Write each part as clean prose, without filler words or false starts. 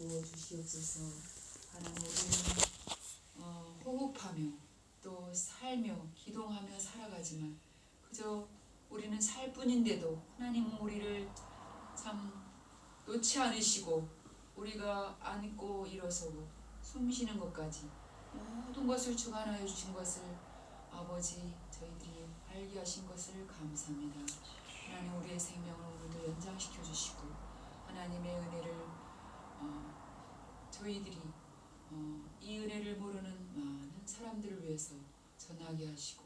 부어 주시옵소서. 하나님, 우리는 호흡하며 또 살며 기동하며 살아가지만 그저 우리는 살 뿐인데도 하나님은 우리를 참 놓지 않으시고 우리가 앉고 일어서고 숨쉬는 것까지 모든 것을 주관하여 주신 것을 아버지 저희들이 알게 하신 것을 감사합니다. 하나님, 우리의 생명을 오늘도 연장시켜 주시고 하나님의 은혜를 저희들이 이 은혜를 모르는 많은 사람들을 위해서 전하게 하시고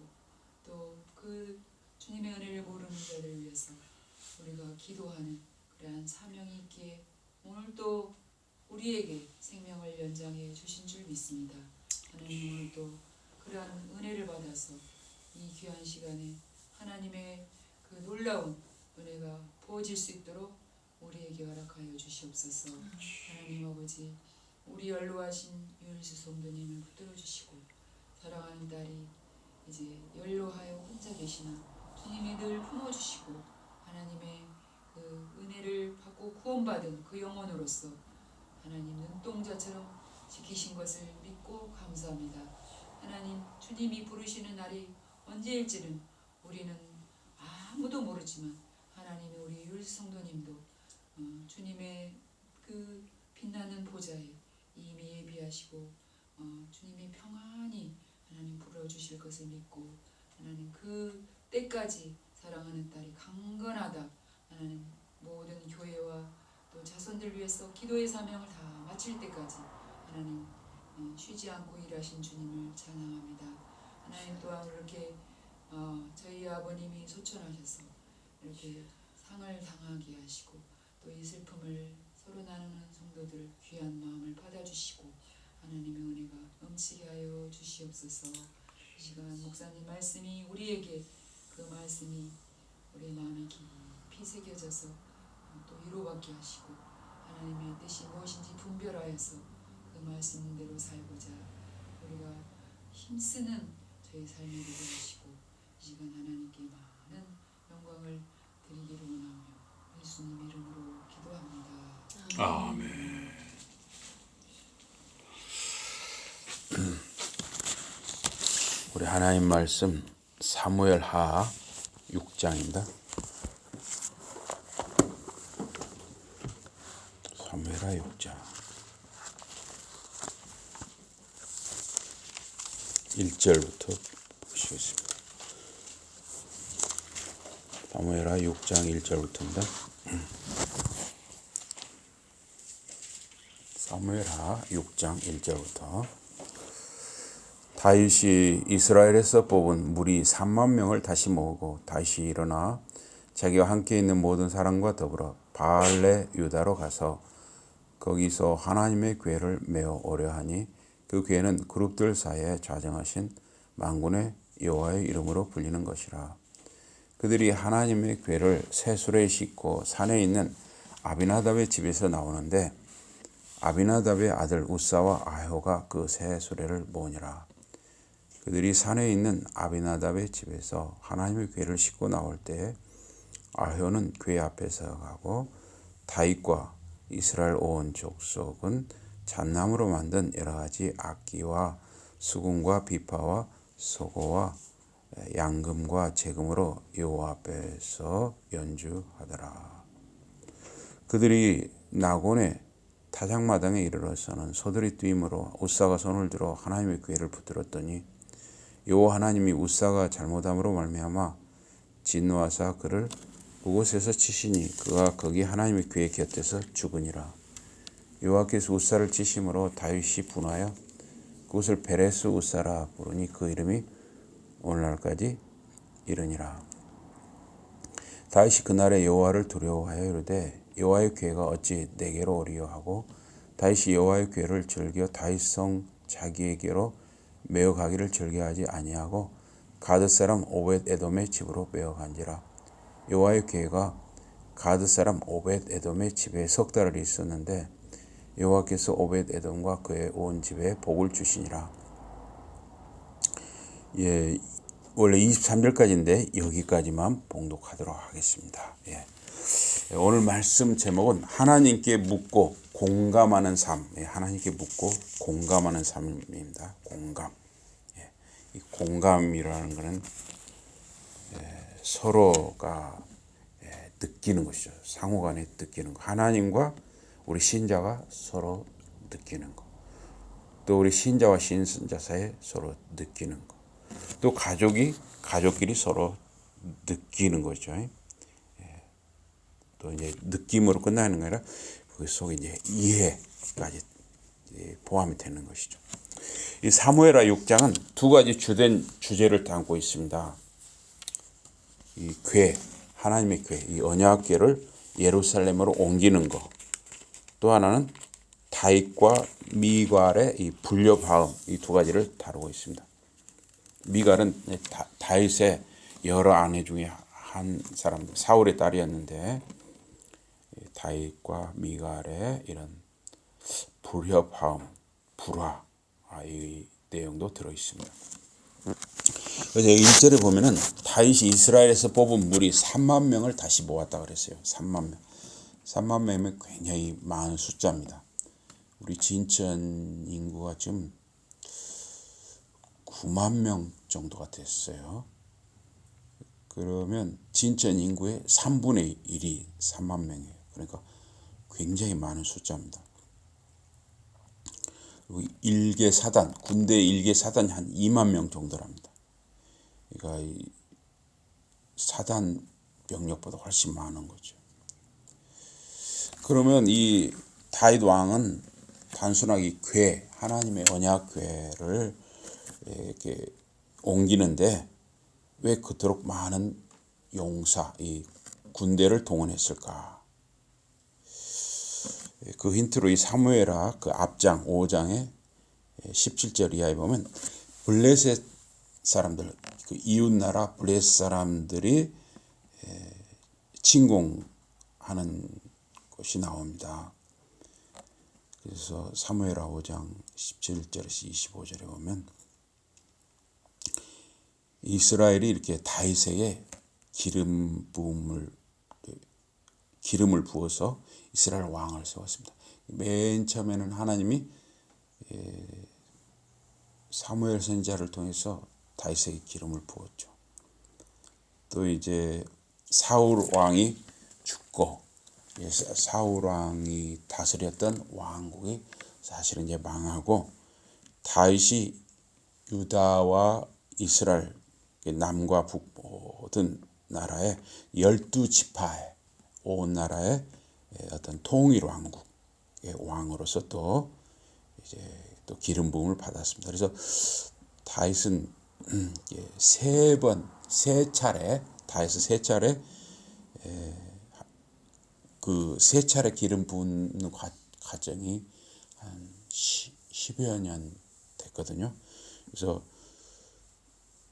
또 그 주님의 은혜를 모르는 자들을 위해서 우리가 기도하는 그러한 사명이 있기에 오늘 또 우리에게 생명을 연장해 주신 줄 믿습니다. 하나님, 오늘도 그러한 은혜를 받아서 이 귀한 시간에 하나님의 그 놀라운 은혜가 부어질 수 있도록 우리에게 허락하여 주시옵소서. 하나님 아버지, 우리 연로하신 유일수 성도님을 붙들어 주시고 사랑하는 딸이 이제 연로하여 혼자 계시나 주님이 늘 품어주시고 하나님의 그 은혜를 받고 구원받은 그 영혼으로서 하나님 눈동자처럼 지키신 것을 믿고 감사합니다. 하나님, 주님이 부르시는 날이 언제일지는 우리는 아무도 모르지만 하나님의 우리 유일수 성도님도 주님의 그 빛나는 보좌에 이미 예비하시고 주님이 평안히 하나님 불러주실 것을 믿고 하나님 그 때까지 사랑하는 딸이 강건하다 하나님 모든 교회와 또 자손들 위해서 기도의 사명을 다 마칠 때까지 하나님 쉬지 않고 일하신 주님을 찬양합니다. 하나님, 또한 이렇게 저희 아버님이 소천하셔서 이렇게 상을 당하게 하시고 또 이 슬픔을 서로 나누는 성도들 귀한 마음을 받아주시고 하나님의 은혜가 넘치게 하여 주시옵소서. 이 시간 목사님 말씀이 우리에게 그 말씀이 우리 마음에 깊이 새겨져서 또 위로받게 하시고 하나님의 뜻이 무엇인지 분별하여서 그 말씀대로 살고자 우리가 힘쓰는 저희 삶이 되게 하시고 이 시간 하나님께 많은 영광을 드리기를 원하며 예수님 이름으로 기도합니다. 아멘. 우리 하나님 말씀 사무엘하 6장입니다. 사무엘하 6장 1절부터 보시겠습니다. 사무엘하 6장 1절부터입니다. 사무엘하 6장 1절부터 다윗이 이스라엘에서 뽑은 무리 3만 명을 다시 모으고 다윗이 일어나 자기와 함께 있는 모든 사람과 더불어 바알레 유다로 가서 거기서 하나님의 궤를 메어 오려 하니 그 궤는 그룹들 사이에 좌정하신 만군의 여호와의 이름으로 불리는 것이라. 그들이 하나님의 궤를 새 수레에 싣고 산에 있는 아비나답의 집에서 나오는데 아비나답의 아들 우사와 아효가 그 새 수레를 모으니라. 그들이 산에 있는 아비나답의 집에서 하나님의 궤를 싣고 나올 때에 아효는 궤 앞에서 가고 다윗과 이스라엘 온 족속은 잣나무로 만든 여러 가지 악기와 수금과 비파와 소고와 양금과 제금으로 여호와 앞에서 연주하더라. 그들이 나곤의 타작마당에 이르러서는 소들이 뛰므로 우사가 손을 들어 하나님의 궤를 붙들었더니 여호와 하나님이 우사가 잘못함으로 말미암아 진노하사 그를 그곳에서 치시니 그가 거기 하나님의 궤 곁에서 죽으니라. 여호와께서 우사를 치심으로 다윗이 분하여 그곳을 베레스 우사라 부르니 그 이름이 오늘날까지 이르니라. 다윗이 그날에 여호와를 두려워하여 이르되 여호와의 궤가 어찌 내게로 오리요 하고 다윗이 여호와의 궤를 즐겨 다윗 성 자기에게로 메어 가기를 즐겨하지 아니하고 가드 사람 오벳 에돔의 집으로 메어 간지라. 여호와의 궤가 가드 사람 오벳 에돔의 집에 석 달을 있었는데 여호와께서 오벳 에돔과 그의 온 집에 복을 주시니라. 원래 23절까지인데 여기까지만 봉독하도록 하겠습니다. 오늘 말씀 제목은 하나님께 묻고 공감하는 삶. 하나님께 묻고 공감하는 삶입니다. 공감. 이 공감이라는 것은 서로가 느끼는 것이죠. 상호간에 느끼는 것. 하나님과 우리 신자가 서로 느끼는 것. 또 우리 신자와 신자 사이에 서로 느끼는 것. 또 가족끼리 서로 느끼는 거죠. 또 이제 느낌으로 끝나는 게 아니라 그 속에 이제 이해까지 포함이 되는 것이죠. 이 사무엘하 6장은 두 가지 주된 주제를 담고 있습니다. 이 궤, 하나님의 궤, 이 언약궤를 예루살렘으로 옮기는 것. 또 하나는 다윗과 미갈의 이 불려바움, 이 두 가지를 다루고 있습니다. 미갈은 다윗의 여러 아내 중에 한 사람, 사울의 딸이었는데 다윗과 미갈의 이런 불협화음, 불화, 이 내용도 들어 있습니다. 그래서 1절에 보면은 다윗이 이스라엘에서 뽑은 무리 3만 명을 다시 모았다 그랬어요. 3만 명. 3만 명이면 굉장히 많은 숫자입니다. 우리 진천 인구가 지금 9만 명 정도가 됐어요. 그러면 진천 인구의 3분의 1이 3만 명이에요. 그러니까 굉장히 많은 숫자입니다. 그리고 일개 사단, 군대 일개 사단이 한 2만 명 정도랍니다. 그러니까 이 사단 병력보다 훨씬 많은 거죠. 그러면 이 다윗 왕은 단순하게 이 궤, 하나님의 언약궤를 이렇게 옮기는데 왜 그토록 많은 용사, 이 군대를 동원했을까? 그 힌트로 이 사무엘하 그 앞장 5장의 17절 이하에 보면 블레셋 사람들, 그 이웃 나라 블레셋 사람들이 침공하는 것이 나옵니다. 그래서 사무엘하 5장 17절에서 25절에 보면 이스라엘이 이렇게 다윗에게 기름을 부어서 이스라엘 왕을 세웠습니다. 맨 처음에는 하나님이 사무엘 선지자를 통해서 다윗에게 기름을 부었죠. 또 이제 사울 왕이 죽고 사울 왕이 다스렸던 왕국이 사실은 이제 망하고 다윗이 유다와 이스라엘 남과 북 모든 나라의 12지파의 온 나라의 어떤 통일 왕국의 왕으로서 또 이제 또 기름 부음을 받았습니다. 그래서 다윗은 세 차례 그 세 차례 기름 부는 과정이 한 10여 년 됐거든요. 그래서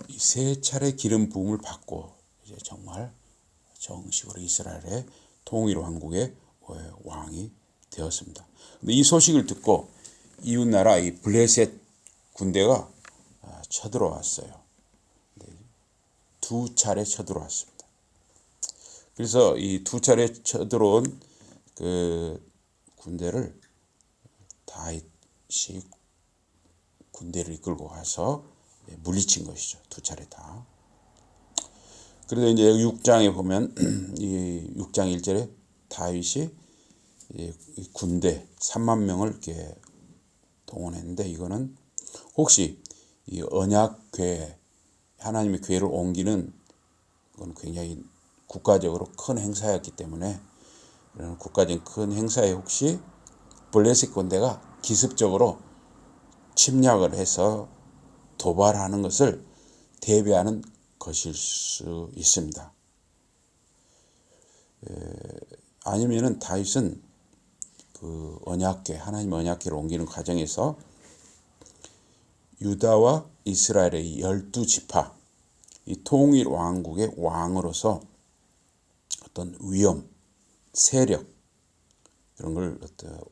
이 세 차례 기름 부음을 받고 이제 정말 정식으로 이스라엘의 통일 왕국의 왕이 되었습니다. 근데 이 소식을 듣고 이웃 나라 이 블레셋 군대가 쳐들어왔어요. 두 차례 쳐들어왔습니다. 그래서 이 두 차례 쳐들어온 그 군대를 다윗이 군대를 이끌고 가서 물리친 것이죠. 두 차례 다. 그래서 이제 6장에 보면 이 6장 1절에 다윗이 군대 3만 명을 이렇게 동원했는데 이거는 혹시 이 언약궤 하나님의 궤를 옮기는 건 굉장히 국가적으로 큰 행사였기 때문에 이런 국가적인 큰 행사에 혹시 블레셋 군대가 기습적으로 침략을 해서 도발하는 것을 대비하는 것일 수 있습니다. 아니면은 다윗은 그 언약궤 하나님 언약궤를 옮기는 과정에서 유다와 이스라엘의 12지파 이 통일 왕국의 왕으로서 어떤 위험, 세력 이런 걸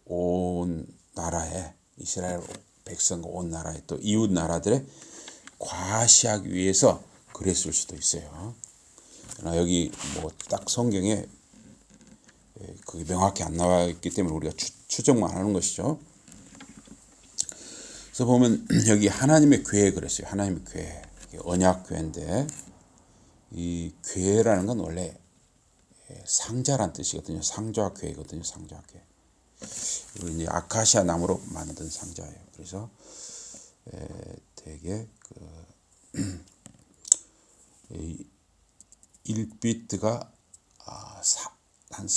온 나라에 이스라엘 백성과 온 나라에 또 이웃 나라들에 과시하기 위해서 그랬을 수도 있어요. 그러나 여기 뭐 딱 성경에 그게 명확히 안 나와 있기 때문에 우리가 추정만 하는 것이죠. 그래서 보면 여기 하나님의 궤 그랬어요. 하나님의 궤, 언약 궤인데 이 궤라는 건 원래 상자란 뜻이거든요. 상좌 궤거든요. 상좌 궤. 그리고 이제 아카시아 나무로 만든 상자예요. 그래서 되게 1비트가 한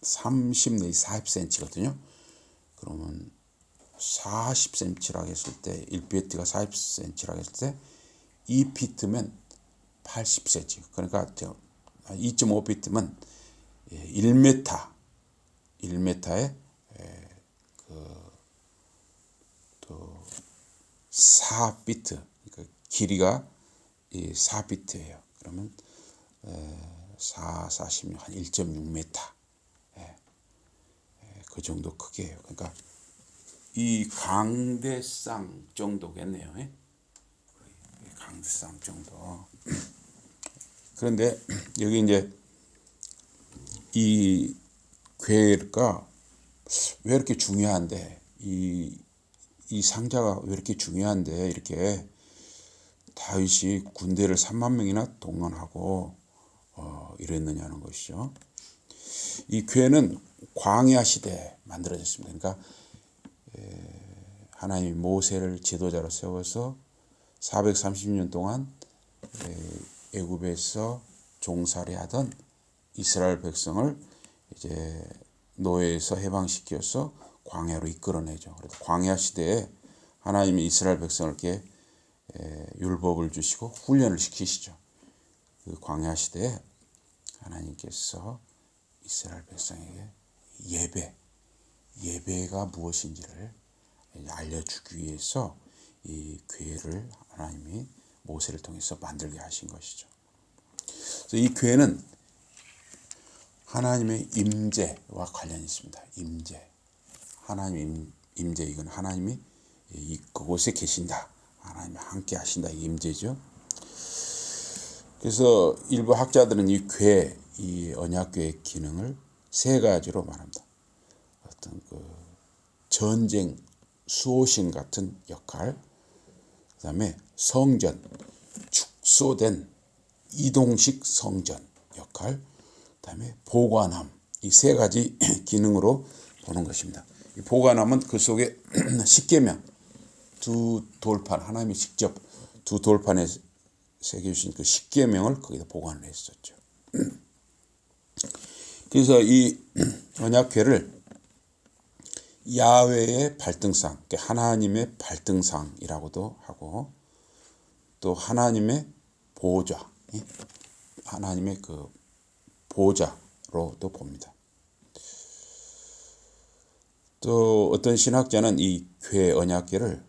30 내지 40cm거든요. 그러면 40cm라고 했을 때 1비트가 40cm라고 했을 때 2비트면 80cm. 그러니까 2.5비트면 1m 1m에 또 4비트, 그러니까 길이가 4비트예요. 그러면 40한 1.6m, 그 정도 크기예요. 그러니까 이 강대상 정도겠네요. 강대상 정도. 그런데 여기 이제 이 궤가 왜 이렇게 중요한데 이 상자가 왜 이렇게 중요한데 이렇게 다윗이 군대를 3만 명이나 동원하고 이랬느냐는 것이죠. 이 궤는 광야 시대에 만들어졌습니다. 그러니까 하나님이 모세를 지도자로 세워서 430년 동안 애굽에서 종살이하던 이스라엘 백성을 이제 노예에서 해방시켜서 광야로 이끌어내죠. 그래서 광야 시대에 하나님이 이스라엘 백성을 이렇게 율법을 주시고 훈련을 시키시죠. 그 광야 시대에 하나님께서 이스라엘 백성에게 예배가 무엇인지를 알려주기 위해서 이 궤를 하나님이 모세를 통해서 만들게 하신 것이죠. 그래서 이 궤는 하나님의 임재와 관련이 있습니다. 임재, 하나님 임재, 이건 하나님이 그곳에 계신다, 하나님이 함께 하신다, 이 임재죠. 그래서 일부 학자들은 이 궤, 이 언약궤의 기능을 세 가지로 말합니다. 어떤 전쟁 수호신 같은 역할, 그다음에 성전, 축소된 이동식 성전 역할, 그다음에 보관함, 이 세 가지 기능으로 보는 것입니다. 이 보관함은 그 속에 십계명, 두 돌판, 하나님이 직접 두 돌판에 새겨주신 그 십계명을 거기다 보관을 했었죠. 그래서 이 언약궤를 야훼의 발등상, 하나님의 발등상이라고도 하고, 또 하나님의 보좌, 하나님의 그 보좌로도 봅니다. 또 어떤 신학자는 이 궤 언약궤를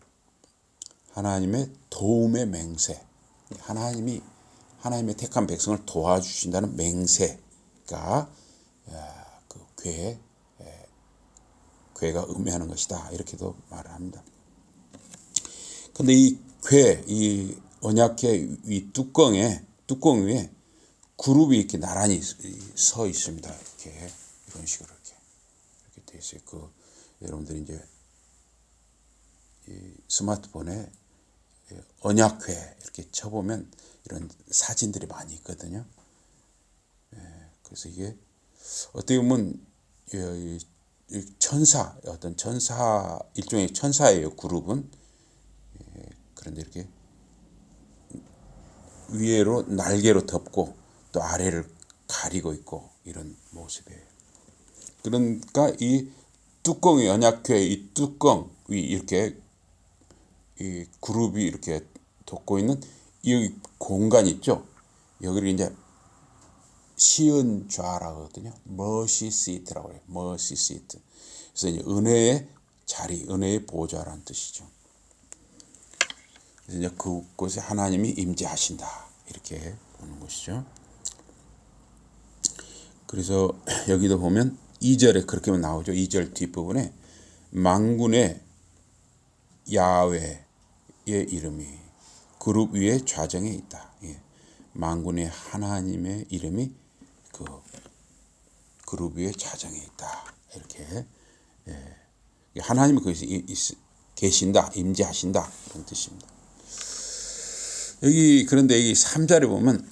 하나님의 도움의 맹세, 하나님의 택한 백성을 도와주신다는 맹세가 그 궤가 의미하는 것이다, 이렇게도 말을 합니다. 근데 이 언약궤 이 뚜껑 위에 그룹이 이렇게 나란히 서 있습니다. 이렇게 이런 식으로 이렇게 돼 있어요. 여러분들이 이제 이 스마트폰에 언약궤 이렇게 쳐보면 이런 사진들이 많이 있거든요. 그래서 이게 어떻게 보면 어떤 천사, 일종의 천사예요, 그룹은. 그런데 이렇게 위로 날개로 덮고 또 아래를 가리고 있고 이런 모습이에요. 그러니까 이 뚜껑이, 언약궤 이 뚜껑 위 이렇게 이 그룹이 이렇게 덮고 있는 이 공간 있죠. 여기를 이제 시은 좌라고 하거든요. 머시 시트라고 해요. 머시 시트. 그래서 이제 은혜의 자리, 은혜의 보좌라는 뜻이죠. 그래서 이제 그곳에 하나님이 임재하신다, 이렇게 보는 것이죠. 그래서 여기도 보면 2절에 그렇게 나오죠. 2절 뒷부분에 만군의 야훼의 이름이 그룹 위에 좌정에 있다. 만군의 하나님의 이름이 그 그룹 위에 자정해 있다. 이렇게 하나님이 거기서 계신다, 임재하신다 이런 뜻입니다. 여기 그런데 이 3절에 보면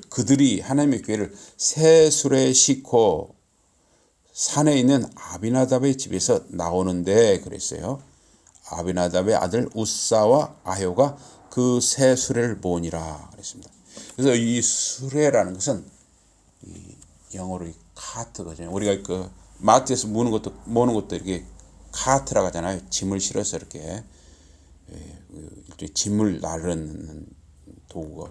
그들이 하나님의 교회를 새 수레에 싣고 산에 있는 아비나답의 집에서 나오는데 그랬어요. 아비나답의 아들 우사와 아효가 그 새 수레를 모으니라 그랬습니다. 그래서 이 수레라는 것은 영어로 카트거든요. 우리가 그 마트에서 모는 것도 이렇게 카트라고 하잖아요. 짐을 실어서 이렇게 짐을 나르는 도구가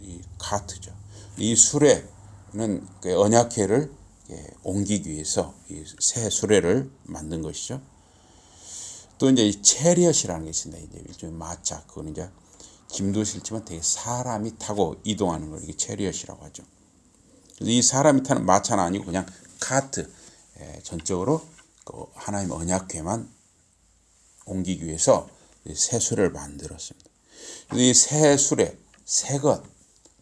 이 카트죠. 이 수레는 그 언약궤를 옮기기 위해서 이 새 수레를 만든 것이죠. 또 이제 이 체리엇이라는 게 있습니다. 이제 일종의 마차, 그거는 이제 짐도 실지만 되게 사람이 타고 이동하는 걸 이게 체리엇이라고 하죠. 이 사람이 타는 마차는 아니고 그냥 카트, 전적으로 그 하나님 언약궤만 옮기기 위해서 새 수레를 만들었습니다. 이 새 수레, 새 것,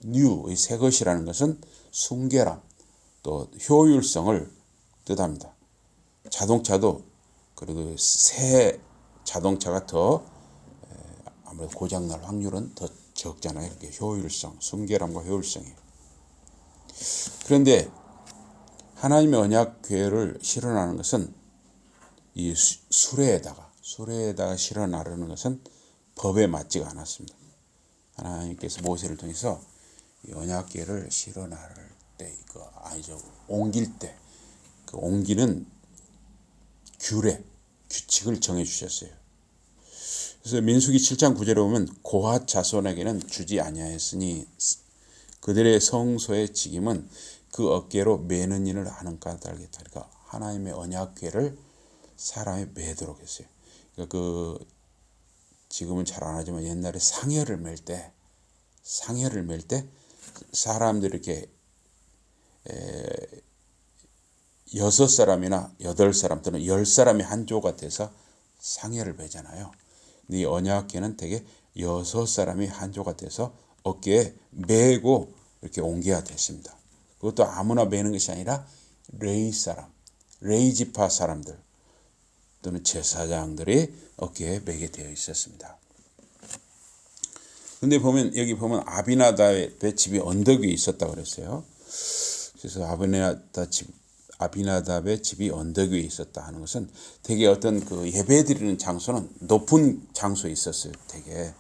이 새 것이라는 것은 순결함, 또 효율성을 뜻합니다. 자동차도 그래도 새 자동차가 더 아무래도 고장날 확률은 더 적잖아요. 이렇게 효율성, 순결함과 효율성이. 그런데 하나님의 언약궤를 실어나는 것은 이 수레에다가 실어나르는 것은 법에 맞지가 않았습니다. 하나님께서 모세를 통해서 이 언약궤를 실어나를 때, 옮길 때, 그 옮기는 규칙을 정해 주셨어요. 그래서 민수기 7장 9절에 보면 고핫 자손에게는 주지 아니하였으니 그들의 성소의 직임은 그 어깨로 매는 일을 하는 까닭이다. 그러니까 하나님의 언약궤를 사람이 매도록 했어요. 그러니까 지금은 잘 안 하지만 옛날에 상여를 맬 때 사람들이 이렇게 6사람이나 8사람 또는 10사람이 한 조가 돼서 상여를 매잖아요. 이 언약궤는 대개 6사람이 한 조가 돼서 어깨에 매고 이렇게 옮겨야 됐습니다. 그것도 아무나 매는 것이 아니라 레위 지파 사람들 또는 제사장들이 어깨에 매게 되어 있었습니다. 근데 여기 보면 아비나답의 집이 언덕 위에 있었다고 그랬어요. 그래서 아비나답의 집이 언덕 위에 있었다 하는 것은 되게 어떤 그 예배드리는 장소는 높은 장소에 있었어요. 되게.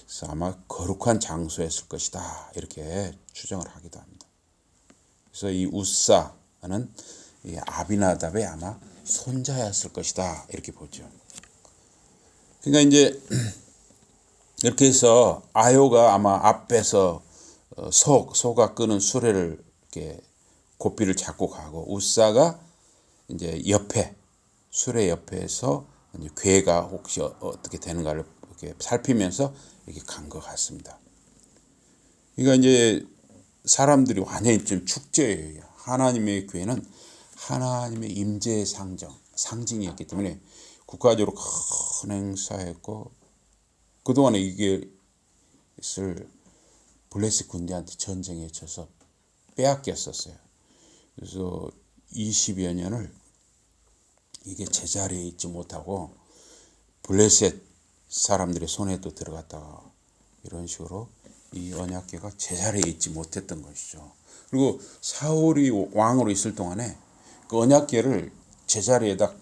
그래서 아마 거룩한 장소였을 것이다. 이렇게 추정을 하기도 합니다. 그래서 이 우사는 이 아비나답의 아마 손자였을 것이다. 이렇게 보죠. 그러니까 이제 이렇게 해서 아효가 아마 앞에서 소가 끄는 수레를 이렇게 고삐를 잡고 가고 우사가 이제 수레 옆에서 이제 궤가 혹시 어떻게 되는가를 이렇게 살피면서 이렇게 간 것 같습니다. 그러니까 이제 사람들이 완전히 좀 축제예요. 하나님의 궤는 하나님의 임재의 상징이었기 때문에 국가적으로 큰 행사였고 그동안에 이것을 블레셋 군대한테 전쟁에 져서 빼앗겼었어요. 그래서 20여 년을 이게 제자리에 있지 못하고 블레셋 사람들의 손에 또 들어갔다가 이런 식으로 이 언약궤가 제자리에 있지 못했던 것이죠. 그리고 사울이 왕으로 있을 동안에 그 언약궤를 제자리에다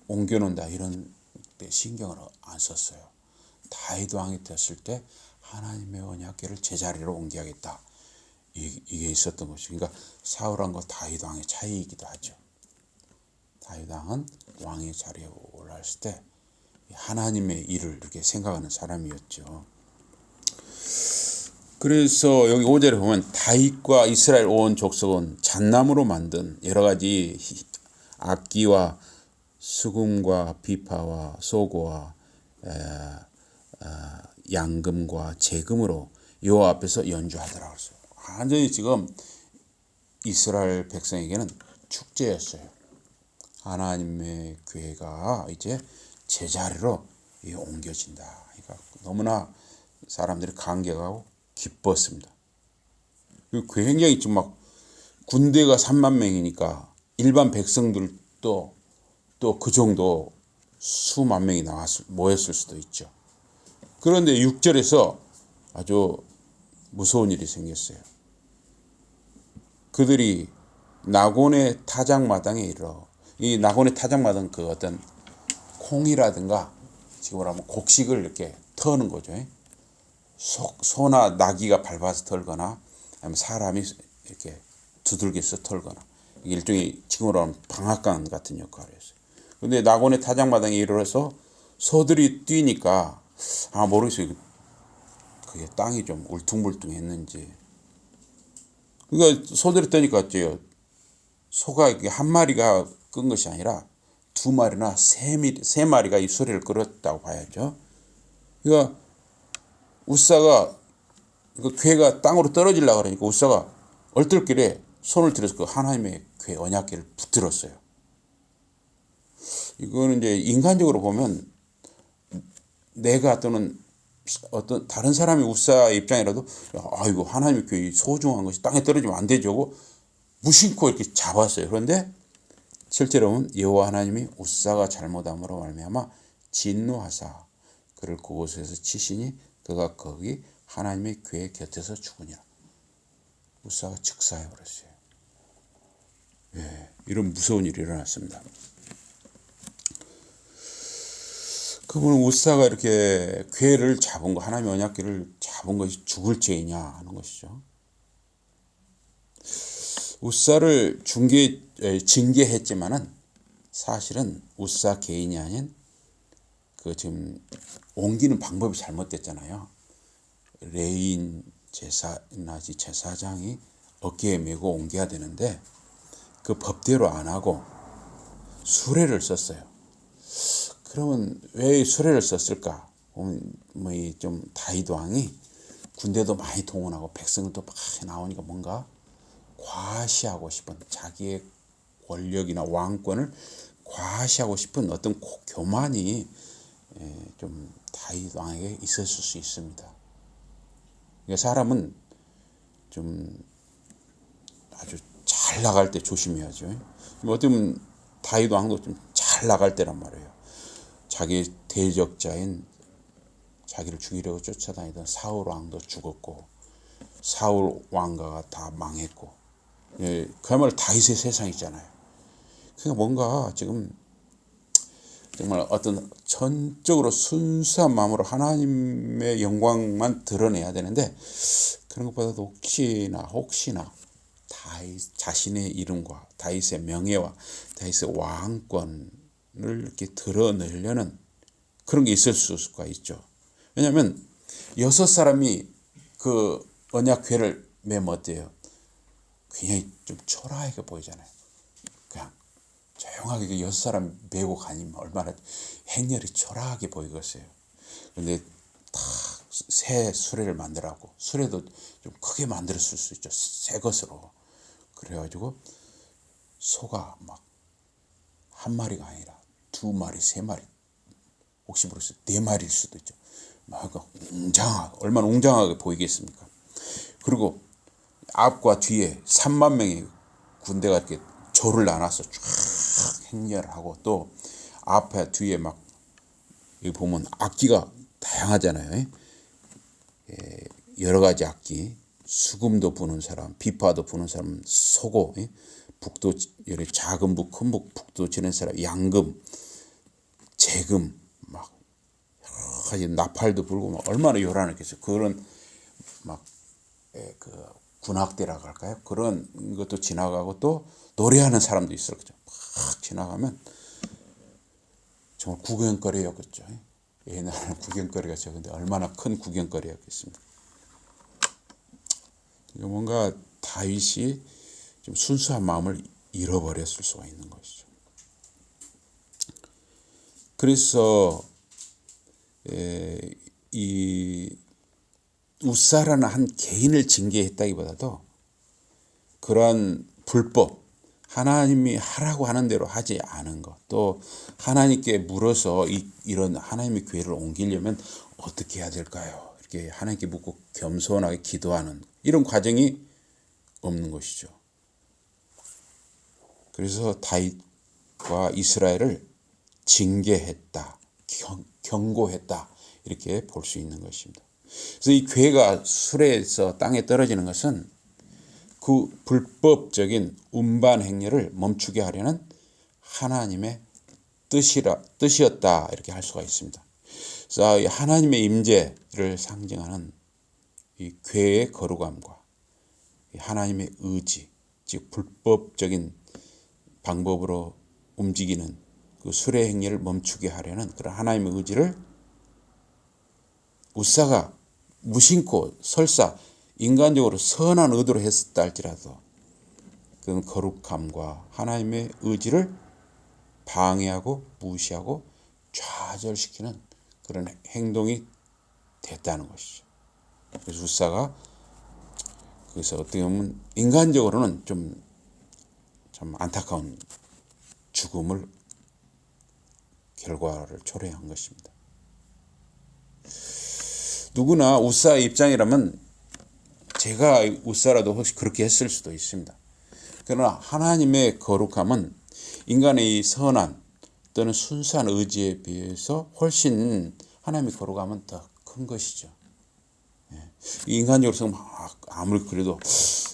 옮겨놓는다 이런 데 신경을 안 썼어요. 다윗 왕이 됐을 때 하나님의 언약궤를 제자리로 옮겨야겠다. 이게 있었던 것이죠. 그러니까 사울 왕과 다윗 왕의 차이이기도 하죠. 다윗 왕은 왕의 자리에 올랐을 때 하나님의 일을 이렇게 생각하는 사람이었죠. 그래서 여기 5절에 보면 다윗과 이스라엘 온 족속은 잣나무로 만든 여러 가지 악기와 수금과 비파와 소고와 양금과 재금으로 여호와 앞에서 연주하더라고요. 완전히 지금 이스라엘 백성에게는 축제였어요. 하나님의 교회가 이제 제자리로 옮겨진다. 그러니까 너무나 사람들이 감격하고 기뻤습니다. 굉장히 좀 막 군대가 3만 명이니까 일반 백성들도 또 그 정도 수만 명이 모였을 수도 있죠. 그런데 6절에서 아주 무서운 일이 생겼어요. 그들이 나곤의 타작마당에 이르러, 이 나곤의 타작마당 그 어떤 콩이라든가 지금으로 하면 곡식을 이렇게 터는 거죠. 소나 나귀가 밟아서 털거나 아니면 사람이 이렇게 두들겨서 털거나, 일종의 지금으로 하면 방앗간 같은 역할을 했어요. 근데 나곤의 타작마당에 이르러서 소들이 뛰니까 모르겠어요. 그게 땅이 좀 울퉁불퉁했는지. 그러니까 소들이 뛰니까 어째요? 소가 한 마리가 끈 것이 아니라 두 마리나 세 마리가 이 소리를 끌었다고 봐야죠. 그러니까 우사가 그 괴가 땅으로 떨어지려고 그러니까 우사가 얼떨결에 손을 들어서 그 하나님의 괴 언약궤를 붙들었어요. 이거는 이제 인간적으로 보면 내가 또는 어떤 다른 사람이 우사 입장이라도 아이고 하나님의 괴 소중한 것이 땅에 떨어지면 안 되죠 하고 무심코 이렇게 잡았어요. 그런데 실제로는 여호와 하나님이 우사가 잘못함으로 말미암아 진노하사 그를 그곳에서 치시니 그가 거기 하나님의 궤 곁에서 죽으니라. 우사가 즉사해 버렸어요. 이런 무서운 일이 일어났습니다. 그분은 우사가 이렇게 궤를 잡은 거, 하나님의 언약궤를 잡은 것이 죽을 죄이냐 하는 것이죠. 우사를 징계했지만은 사실은 우사 개인이 아닌 그 지금 옮기는 방법이 잘못됐잖아요. 레인 제사장이 어깨에 메고 옮겨야 되는데 그 법대로 안 하고 수레를 썼어요. 그러면 왜 수레를 썼을까? 좀 다윗 왕이 군대도 많이 동원하고 백성도 많이 나오니까 뭔가 과시하고 싶은 자기의 권력이나 왕권을 과시하고 싶은 어떤 교만이 좀 다윗 왕에게 있었을 수 있습니다. 그러니까 사람은 좀 아주 잘 나갈 때 조심해야죠. 어떻게 보면 다윗 왕도 좀 잘 나갈 때란 말이에요. 자기 대적자인 자기를 죽이려고 쫓아다니던 사울 왕도 죽었고 사울 왕가가 다 망했고 그야말로 다윗의 세상이잖아요. 그러니까 뭔가 지금 정말 어떤 전적으로 순수한 마음으로 하나님의 영광만 드러내야 되는데 그런 것보다도 혹시나 다윗 자신의 이름과 다윗의 명예와 다윗의 왕권을 이렇게 드러내려는 그런 게 있을 수가 있죠. 왜냐하면 6사람이 그 언약궤를 메면 어때요? 굉장히 좀 초라하게 보이잖아요. 그냥 조용하게 6사람 메고 가니면 얼마나 행렬이 초라하게 보이겠어요. 그런데 다 새 수레를 만들라고 수레도 좀 크게 만들었을 수 있죠. 새 것으로. 그래가지고 소가 막 한 마리가 아니라 2마리, 3마리, 혹시 모르겠어요. 4마리일 수도 있죠. 막 얼마나 웅장하게 보이겠습니까? 그리고 앞과 뒤에 3만 명의 군대가 이렇게 조를 나눠서 쫙 행렬을 하고 또 앞에 뒤에 막 여기 보면 악기가 다양하잖아요. 여러 가지 악기, 수금도 부는 사람, 비파도 부는 사람, 소고, 북도 작은 북, 큰 북, 북도 치는 사람, 양금, 재금, 막 여러 가지 나팔도 불고 막 얼마나 요란했겠어요. 그런 막 그 군악대라고 할까요? 그런 것도 지나가고 또 노래하는 사람도 있어요. 그죠? 막 지나가면 정말 구경거리였겠죠. 옛날에는 구경거리가 적은데 얼마나 큰 구경거리였겠습니까? 뭔가 다윗이 좀 순수한 마음을 잃어버렸을 수가 있는 것이죠. 그래서 이 우사라는 한 개인을 징계했다기보다도 그러한 불법, 하나님이 하라고 하는 대로 하지 않은 것, 또 하나님께 물어서 이런 하나님의 궤를 옮기려면 어떻게 해야 될까요? 이렇게 하나님께 묻고 겸손하게 기도하는 이런 과정이 없는 것이죠. 그래서 다윗과 이스라엘을 징계했다, 경고했다 이렇게 볼 수 있는 것입니다. 그래서 이 괴가 수레에서 땅에 떨어지는 것은 그 불법적인 운반 행위를 멈추게 하려는 하나님의 뜻이었다 이렇게 할 수가 있습니다. 그래서 하나님의 임재를 상징하는 이 괴의 거룩함과 하나님의 의지, 즉 불법적인 방법으로 움직이는 그 수레 행위를 멈추게 하려는 그런 하나님의 의지를 우사가 무심코 설사 인간적으로 선한 의도로 했었다 할지라도 그런 거룩함과 하나님의 의지를 방해하고 무시하고 좌절시키는 그런 행동이 됐다는 것이죠. 그래서 우사가 그래서 어떻게 보면 인간적으로는 참 안타까운 죽음을 결과를 초래한 것입니다. 누구나 우사의 입장이라면 제가 우사라도 혹시 그렇게 했을 수도 있습니다. 그러나 하나님의 거룩함은 인간의 선한 또는 순수한 의지에 비해서 훨씬 하나님의 거룩함은 더 큰 것이죠. 인간적으로 아무리 그래도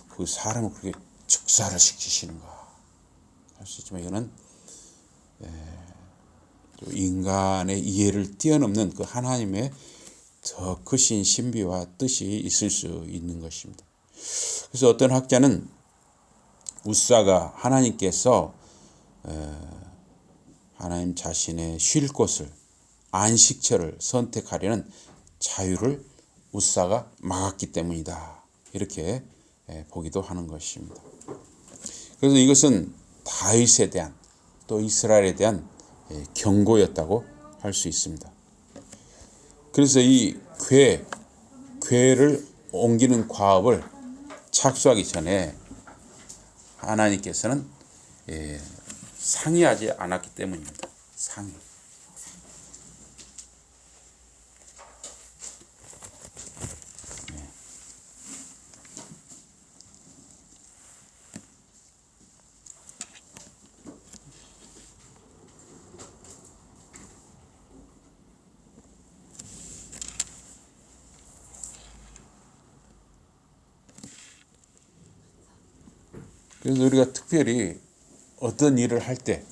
그 사람을 그렇게 즉사를 시키시는가 할 수 있지만 이거는 인간의 이해를 뛰어넘는 그 하나님의 더 크신 신비와 뜻이 있을 수 있는 것입니다. 그래서 어떤 학자는 우사가 하나님께서 하나님 자신의 쉴 곳을 안식처를 선택하려는 자유를 우사가 막았기 때문이다 이렇게 보기도 하는 것입니다. 그래서 이것은 다윗에 대한 또 이스라엘에 대한 경고였다고 할 수 있습니다. 그래서 이 괴를 옮기는 과업을 착수하기 전에 하나님께서는 상의하지 않았기 때문입니다. 상의. 그래서 우리가 특별히 어떤 일을 할 때,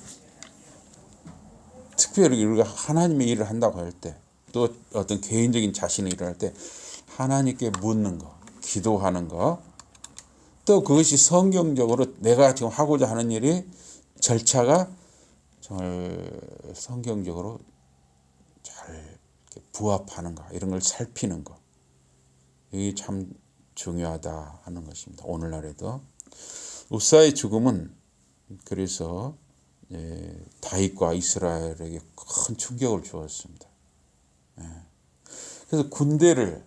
특별히 우리가 하나님의 일을 한다고 할 때, 또 어떤 개인적인 자신의 일을 할 때 하나님께 묻는 거, 기도하는 거, 또 그것이 성경적으로 내가 지금 하고자 하는 일이 절차가 정말 성경적으로 잘 부합하는가 이런 걸 살피는 거, 이게 참 중요하다 하는 것입니다. 오늘날에도 우사의 죽음은 그래서 다윗과 이스라엘에게 큰 충격을 주었습니다. 그래서 군대를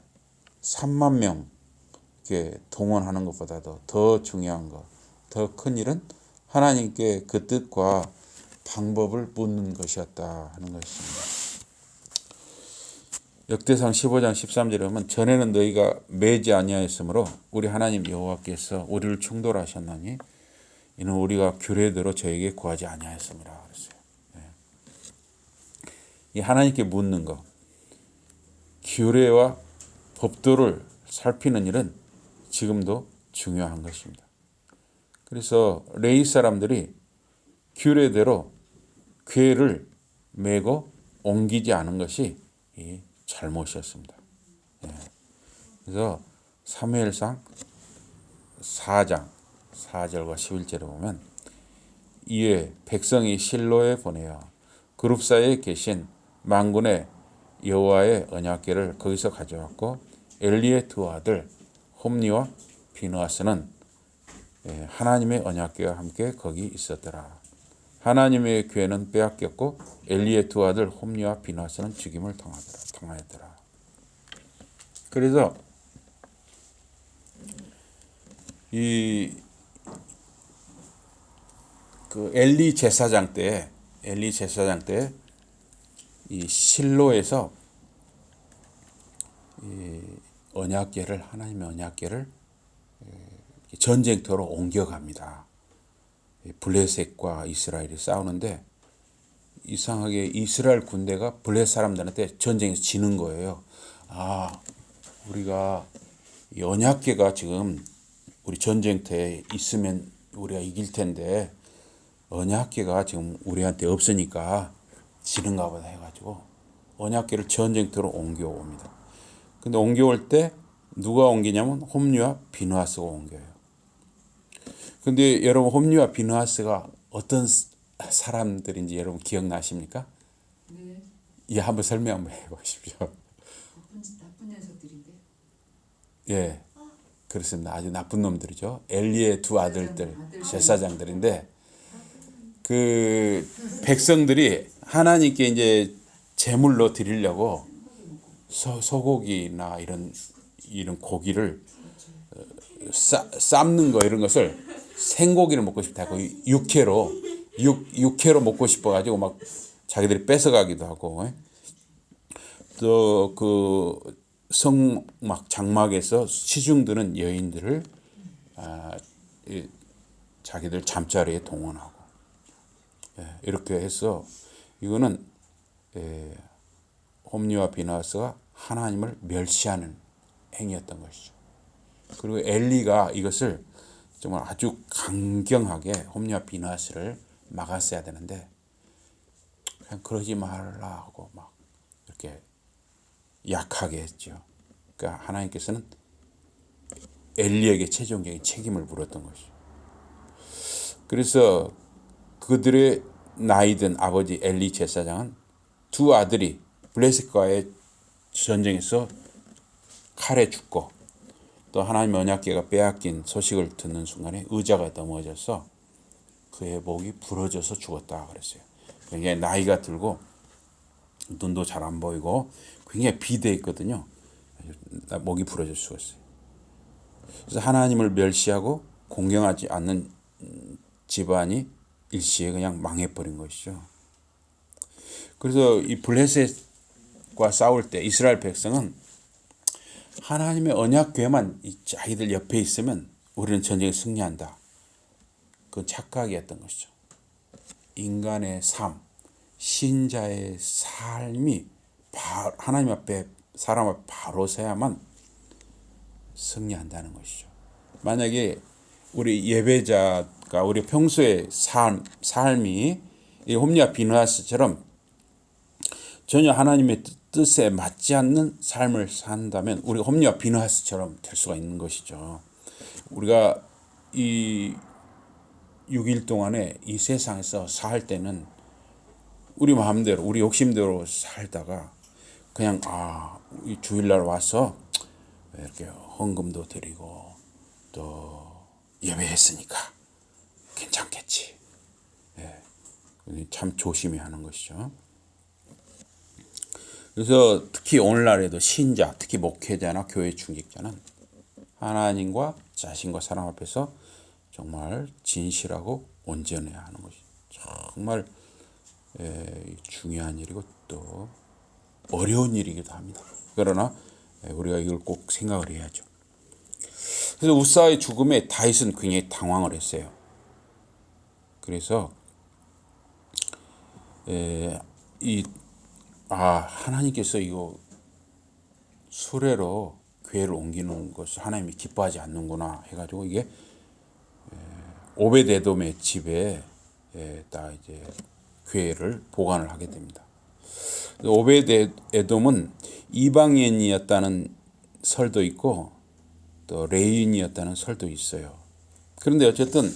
3만 명 이렇게 동원하는 것보다도 더 중요한 것, 더 큰 일은 하나님께 그 뜻과 방법을 묻는 것이었다 하는 것입니다. 역대상 15장 13절에 보면 전에는 너희가 매지 아니하였으므로 우리 하나님 여호와께서 우리를 충돌하셨나니 이는 우리가 규례대로 저에게 구하지 아니하였습니다. 그랬어요. 이 하나님께 묻는 것, 규례와 법도를 살피는 일은 지금도 중요한 것입니다. 그래서 레위 사람들이 규례대로 궤를 메고 옮기지 않은 것이 이 잘못이었습니다. 그래서 사무엘상 4장 4절과 11절에 보면 이에 백성이 실로에 보내어 그룹 사이에 계신 만군의 여호와의 언약궤를 거기서 가져왔고 엘리의 두 아들 홈니와 비느하스는 하나님의 언약궤와 함께 거기 있었더라. 하나님의 궤는 빼앗겼고 엘리의 두 아들 홈니와 비느하스는 죽임을 당하였더라. 그래서 그 엘리 제사장 때 이 실로에서 이 하나님의 언약궤를 전쟁터로 옮겨갑니다. 블레셋과 이스라엘이 싸우는데 이상하게 이스라엘 군대가 블레셋 사람들한테 전쟁에서 지는 거예요. 아, 우리가 이 언약궤가 지금 우리 전쟁터에 있으면 우리가 이길 텐데 언약궤가 지금 우리한테 없으니까 지는가 보다 해가지고 언약궤를 전쟁터로 옮겨옵니다. 근데 옮겨올 때 누가 옮기냐면 홈리와 비느하스가 옮겨요. 근데 여러분 홈리와 비느하스가 어떤 사람들인지 여러분 기억나십니까? 네. 예, 한번 설명 한번 해보십시오. 나쁜 녀석들인데. 예, 그렇습니다. 아주 나쁜 놈들이죠. 엘리의 두 아들들, 제사장들인데 그 백성들이 하나님께 이제 제물로 드리려고 소고기나 이런 고기를 삶는 거 이런 것을 생고기를 먹고 싶다 고 육회로 먹고 싶어 가지고 막 자기들이 뺏어가기도 하고 또 그 성막 장막에서 시중 드는 여인들을 자기들 잠자리에 동원하고 이렇게 해서 이거는 홈리와 비느하스가 하나님을 멸시하는 행위였던 것이죠. 그리고 엘리가 이것을 정말 아주 강경하게 홈리와 비느하스를 막았어야 되는데 그냥 그러지 말라 하고 막 이렇게 약하게 했죠. 그러니까 하나님께서는 엘리에게 최종적인 책임을 물었던 것이죠. 그래서 그들의 나이든 아버지 엘리 제사장은 두 아들이 블레셋과의 전쟁에서 칼에 죽고 또 하나님의 언약궤가 빼앗긴 소식을 듣는 순간에 의자가 넘어져서 그의 목이 부러져서 죽었다 그랬어요. 굉장히 나이가 들고 눈도 잘 안 보이고 굉장히 비대했거든요. 목이 부러져 죽었어요. 그래서 하나님을 멸시하고 공경하지 않는 집안이 일시에 그냥 망해버린 것이죠. 그래서 이 블레셋과 싸울 때 이스라엘 백성은 하나님의 언약궤만 자기들 옆에 있으면 우리는 전쟁에 승리한다. 그건 착각이었던 것이죠. 인간의 삶, 신자의 삶이 하나님 앞에 사람 앞에 바로 서야만 승리한다는 것이죠. 만약에 우리 예배자가 우리 평소의 삶이 이 홈리와 비느하스처럼 전혀 하나님의 뜻에 맞지 않는 삶을 산다면 우리가 홈리와 비느하스처럼 될 수가 있는 것이죠. 우리가 이 6일 동안에 이 세상에서 살 때는 우리 마음대로 우리 욕심대로 살다가 그냥 이 주일날 와서 이렇게 헌금도 드리고 또 예배했으니까 괜찮겠지. 참 조심해야 하는 것이죠. 그래서 특히 오늘날에도 신자, 특히 목회자나 교회 중직자는 하나님과 자신과 사람 앞에서 정말 진실하고 온전해야 하는 것이 정말 중요한 일이고 또 어려운 일이기도 합니다. 그러나 우리가 이걸 꼭 생각을 해야죠. 그래서 우사의 죽음에 다윗은 굉장히 당황을 했어요. 그래서 하나님께서 이거 수레로 궤를 옮기는 것을 하나님이 기뻐하지 않는구나 해가지고 이게 오벳에돔의 집에 딱 이제 궤를 보관을 하게 됩니다. 오벳에돔은 이방인이었다는 설도 있고 또 레인이었다는 설도 있어요. 그런데 어쨌든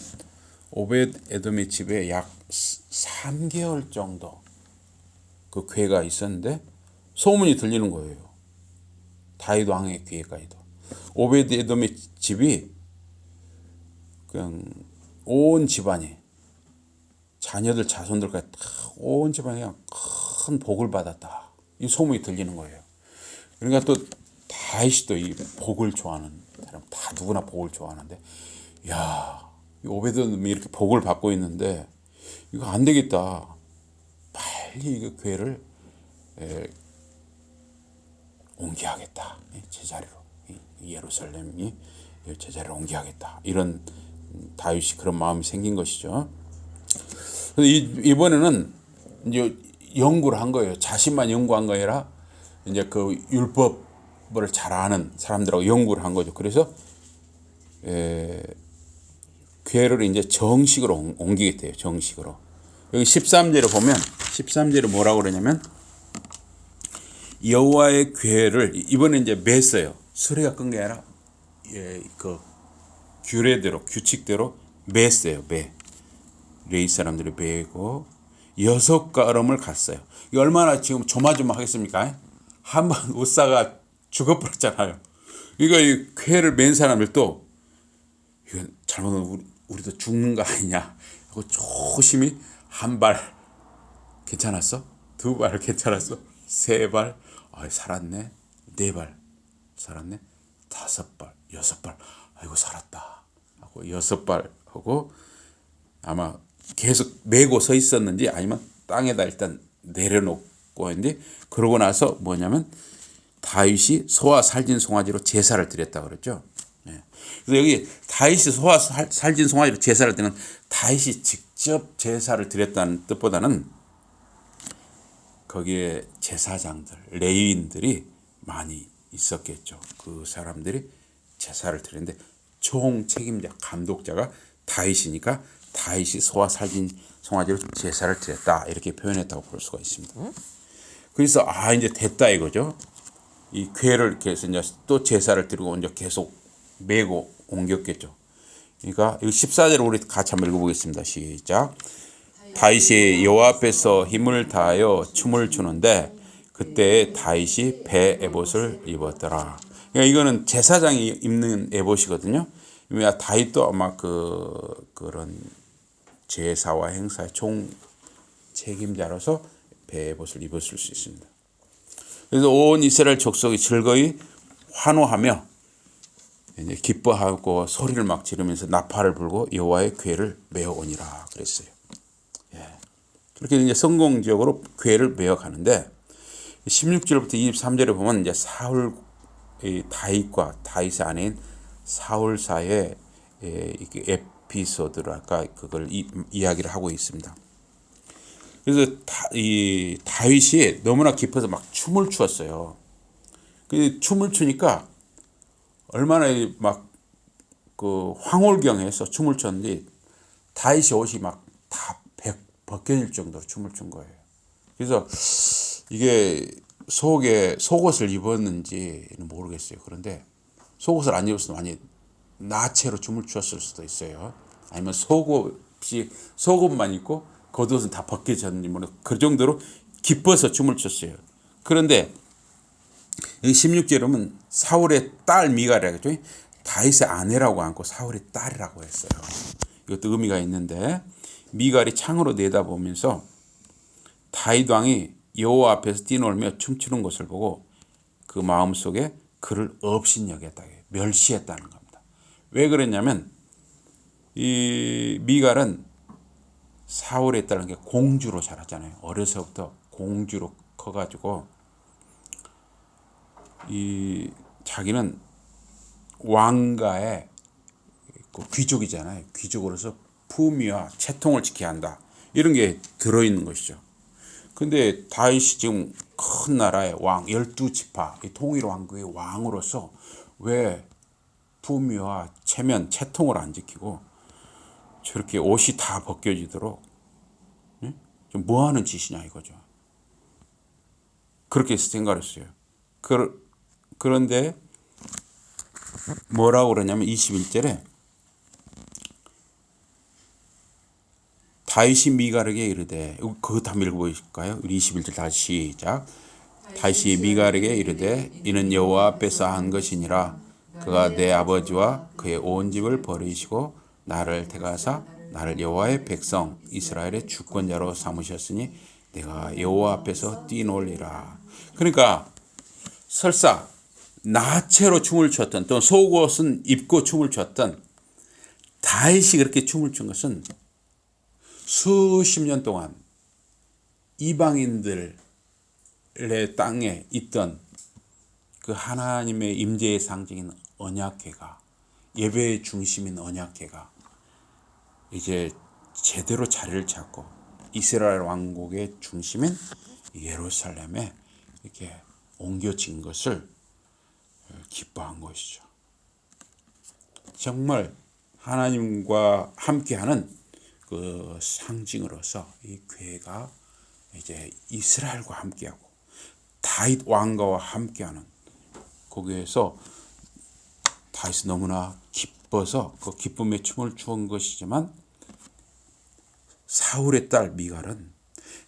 오벳에돔의 집에 약 3개월 정도 그 궤가 있었는데 소문이 들리는 거예요. 다윗 왕의 궤까지도. 오벳에돔의 집이 그냥 온 집안이 자녀들 자손들까지 온 집안이 그냥 큰 복을 받았다. 이 소문이 들리는 거예요. 그러니까 또 다윗이 또 이 복을 좋아하는 사람, 다 누구나 복을 좋아하는데, 야, 이 오벳에돔이 이렇게 복을 받고 있는데 이거 안 되겠다. 빨리 이 궤를 옮겨야겠다. 제자리로 예루살렘이 제자리로 옮겨야겠다. 이런 다윗이 그런 마음이 생긴 것이죠. 이번에는 이제 연구를 한 거예요. 자신만 연구한 거 아니라 이제 그 율법을 잘 아는 사람들하고 연구를 한 거죠. 그래서 교회를 이제 정식으로 옮기게 돼요. 정식으로. 여기 13절에 보면 13절에 뭐라고 그러냐면 여호와의 교회를 이번에 이제 맸어요. 수레가 끈 게 아니라 그 규례대로 규칙대로 맸어요. 레이 사람들이 매고 6걸음을 갔어요. 이 얼마나 지금 조마조마하겠습니까? 한번 우사가 죽어버렸잖아요. 그러니까 이 교회를 맨 사람들도 이건 잘못하면 우리도 죽는 거 아니냐 하고 조심히 한 발 괜찮았어? 2발 괜찮았어? 3발 살았네. 4발 살았네. 5발 6발 아이고 살았다 하고 6발 하고 아마 계속 메고 서 있었는지 아니면 땅에다 일단 내려놓고 했는데 그러고 나서 뭐냐면 다윗이 소와 살진 송아지로 제사를 드렸다 그랬죠. 그래서 여기 다윗이 소와 살진 송아지로 제사를 드리는 다윗이 직접 제사를 드렸다는 뜻보다는 거기에 제사장들, 레위인들이 많이 있었겠죠. 그 사람들이 제사를 드렸는데 총 책임자, 감독자가 다윗이니까 다윗이 소와 살진 송아지로 제사를 드렸다 이렇게 표현했다고 볼 수가 있습니다. 그래서 이제 됐다 이거죠. 이 궤를 이렇게 해서 이제 또 제사를 드리고 이제 계속 메고 옮겼겠죠. 그러니까 이 14절을 우리 같이 한번 읽어보겠습니다. 시작. 다윗이 여호와 앞에서 힘을 다하여 춤을 추는데 그때 다윗이 배 에봇을 입었더라. 그러니까 이거는 제사장이 입는 에봇이거든요. 다윗도 아마 그런 제사와 행사의 총 책임자로서 배 에봇을 입었을 수 있습니다. 그래서 온 이스라엘 족속이 즐거이 환호하며 이제 기뻐하고 소리를 막 지르면서 나팔을 불고 여호와의 궤를 메어오니라 그랬어요. 그렇게 이제 성공적으로 궤를 메어 가는데 16절부터 23절에 보면 이제 사울 다윗과 다윗의 아내인 사울 사이의 에피소드랄까 그걸 이야기를 하고 있습니다. 그래서 이 다윗이 너무나 깊어서 막 춤을 추었어요. 그 춤을 추니까 얼마나 막 그 황홀경에서 춤을 췄는데 다윗이 옷이 막 다 벗겨질 정도로 춤을 춘 거예요. 그래서 이게 속옷을 입었는지는 모르겠어요. 그런데 속옷을 안 입었으면 많이 나체로 춤을 추었을 수도 있어요. 아니면 속옷만 입고 겉옷은 다 벗겨졌는지 모르겠어요. 그 정도로 기뻐서 춤을 췄어요. 그런데 16절에 보면 사울의 딸 미갈이라고 했죠. 다윗의 아내라고 않고 사울의 딸이라고 했어요. 이것도 의미가 있는데 미갈이 창으로 내다보면서 다윗 왕이 여호와 앞에서 뛰놀며 춤추는 것을 보고 그 마음속에 그를 업신여겼다. 멸시했다는 겁니다. 왜 그랬냐면 이 미갈은 사울의 딸은 게 공주로 자랐잖아요. 어려서부터 공주로 커가지고 이 자기는 왕가의 귀족이잖아요. 귀족으로서 품위와 채통을 지켜야 한다. 이런 게 들어있는 것이죠. 근데 다윗이 지금 큰 나라의 왕 12지파 통일 왕국의 왕으로서 왜 품위와 체면, 채통을 안 지키고 저렇게 옷이 다 벗겨지도록 좀 뭐하는 짓이냐 이거죠. 그렇게 생각을 했어요. 그런데 뭐라고 그러냐면 21절에 다윗이 미갈에게 이르되 그거 다 읽어보실까요? 21절 다시 시작. 다윗이 미갈에게 이르되 이는 여호와 앞에서 한 것이니라 그가 내 아버지와 그의 온 집을 버리시고 나를 택하사 나를 여호와의 백성 이스라엘의 주권자로 삼으셨으니 내가 여호와 앞에서 뛰놀리라. 그러니까 설사 나체로 춤을 췄던 또 속옷은 입고 춤을 췄던 다윗이 그렇게 춤을 춘 것은 수십 년 동안 이방인들의 땅에 있던 그 하나님의 임재의 상징인 언약궤가 예배의 중심인 언약궤가 이제 제대로 자리를 잡고 이스라엘 왕국의 중심인 예루살렘에 이렇게 옮겨진 것을 기뻐한 것이죠. 정말 하나님과 함께하는 그 상징으로서 이 교회가 이제 이스라엘과 함께하고 다윗 왕가와 함께하는 거기에서 다윗이 너무나 기뻐서 그 기쁨의 춤을 추은 것이지만 사울의 딸 미갈은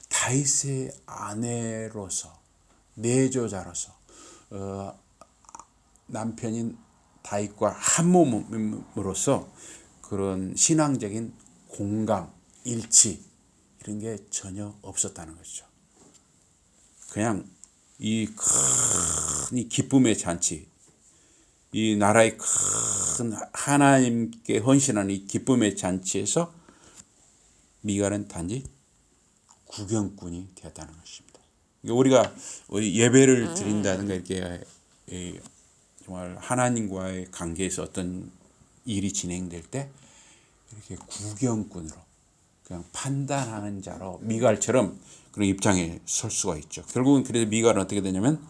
다윗의 아내로서 내조자로서 남편인 다윗과 한 몸으로서 그런 신앙적인 공감, 일치 이런 게 전혀 없었다는 것이죠. 그냥 이 큰 이 기쁨의 잔치, 이 나라의 큰 하나님께 헌신하는 이 기쁨의 잔치에서 미갈은 단지 구경꾼이 되었다는 것입니다. 우리가 예배를 드린다든가 이렇게 정말 하나님과의 관계에서 어떤 일이 진행될 때 이렇게 구경꾼으로 그냥 판단하는 자로 미갈처럼 그런 입장에 설 수가 있죠. 결국은 그래서 미갈은 어떻게 되냐면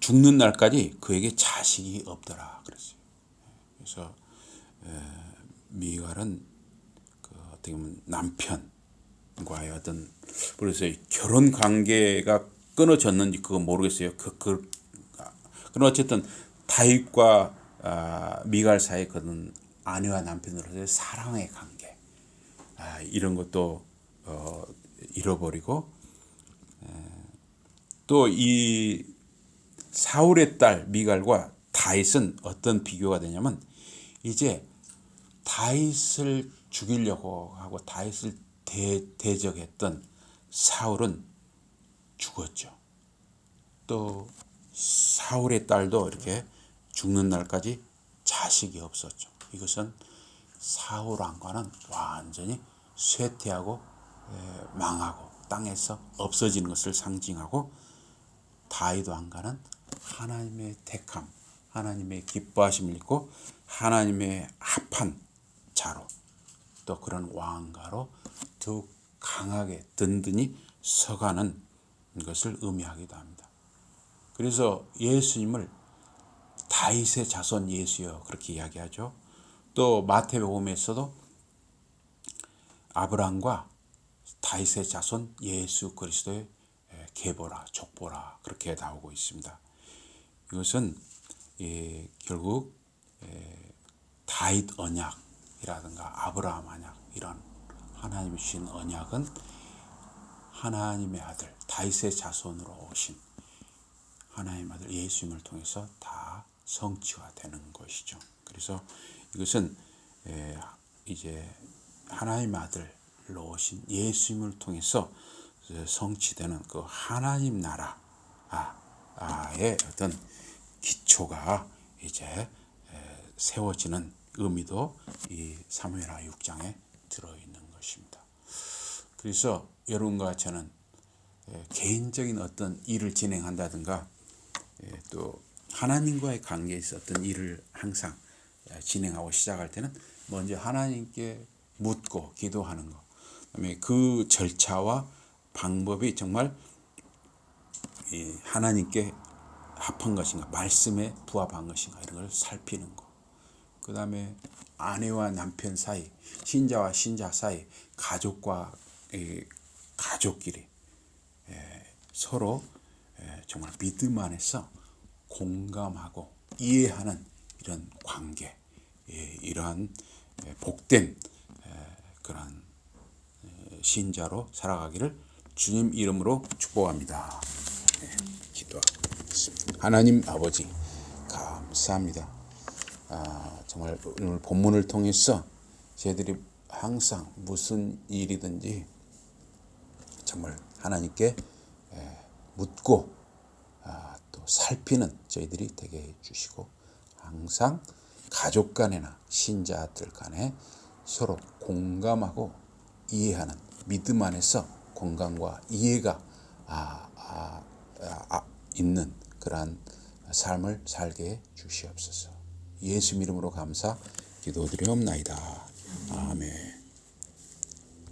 죽는 날까지 그에게 자식이 없더라 그랬어요. 그래서 미갈은 그 어떻게 보면 남편과의 어떤 그래서 결혼 관계가 끊어졌는지 그거 모르겠어요. 그런 어쨌든 다윗과 미갈 사이 그런 아내와 남편으로서의 사랑의 관계 이런 것도 잃어버리고 또 이 사울의 딸 미갈과 다윗은 어떤 비교가 되냐면 이제 다윗을 죽이려고 하고 다윗을 대적했던 사울은 죽었죠. 또 사울의 딸도 이렇게 죽는 날까지 자식이 없었죠. 이것은 사울 왕과는 완전히 쇠퇴하고 망하고 땅에서 없어지는 것을 상징하고 다윗 왕과는 하나님의 택함, 하나님의 기뻐하심을 입고 하나님의 합한 자로 또 그런 왕가로 더욱 강하게 든든히 서가는 것을 의미하기도 합니다. 그래서 예수님을 다윗의 자손 예수여 그렇게 이야기하죠. 또 마태복음에서도 아브라함과 다윗의 자손 예수 그리스도의 계보라 족보라 그렇게 나오고 있습니다. 이것은 결국 다윗 언약이라든가 아브라함 언약 이런 하나님이 주신 언약은 하나님의 아들 다윗의 자손으로 오신 하나님의 아들 예수님을 통해서 다 성취가 되는 것이죠. 그래서 이것은 이제 하나님의 아들로 오신 예수님을 통해서 성취되는 그 하나님 나라의 어떤 기초가 이제 세워지는 의미도 이 사무엘하 6장에 들어있는 것입니다. 그래서 여러분과 저는 개인적인 어떤 일을 진행한다든가 또 하나님과의 관계에서 어떤 일을 항상 진행하고 시작할 때는 먼저 하나님께 묻고 기도하는 것, 그다음에 그 절차와 방법이 정말 하나님께 합한 것인가, 말씀에 부합한 것인가 이런 걸 살피는 것. 그 다음에 아내와 남편 사이, 신자와 신자 사이, 가족과 가족끼리 서로 정말 믿음 안에서 공감하고 이해하는 이런 관계, 이러한 복된 그런 신자로 살아가기를 주님 이름으로 축복합니다. 기도하겠습니다. 하나님 아버지 감사합니다. 정말 오늘 본문을 통해서 저희들이 항상 무슨 일이든지 정말 하나님께 묻고 또 살피는 저희들이 되게 해주시고 항상 가족 간에나 신자들 간에 서로 공감하고 이해하는 믿음 안에서 공감과 이해가 있는 그러한 삶을 살게 해 주시옵소서. 예수 이름으로 감사 기도드리옵나이다. 아멘.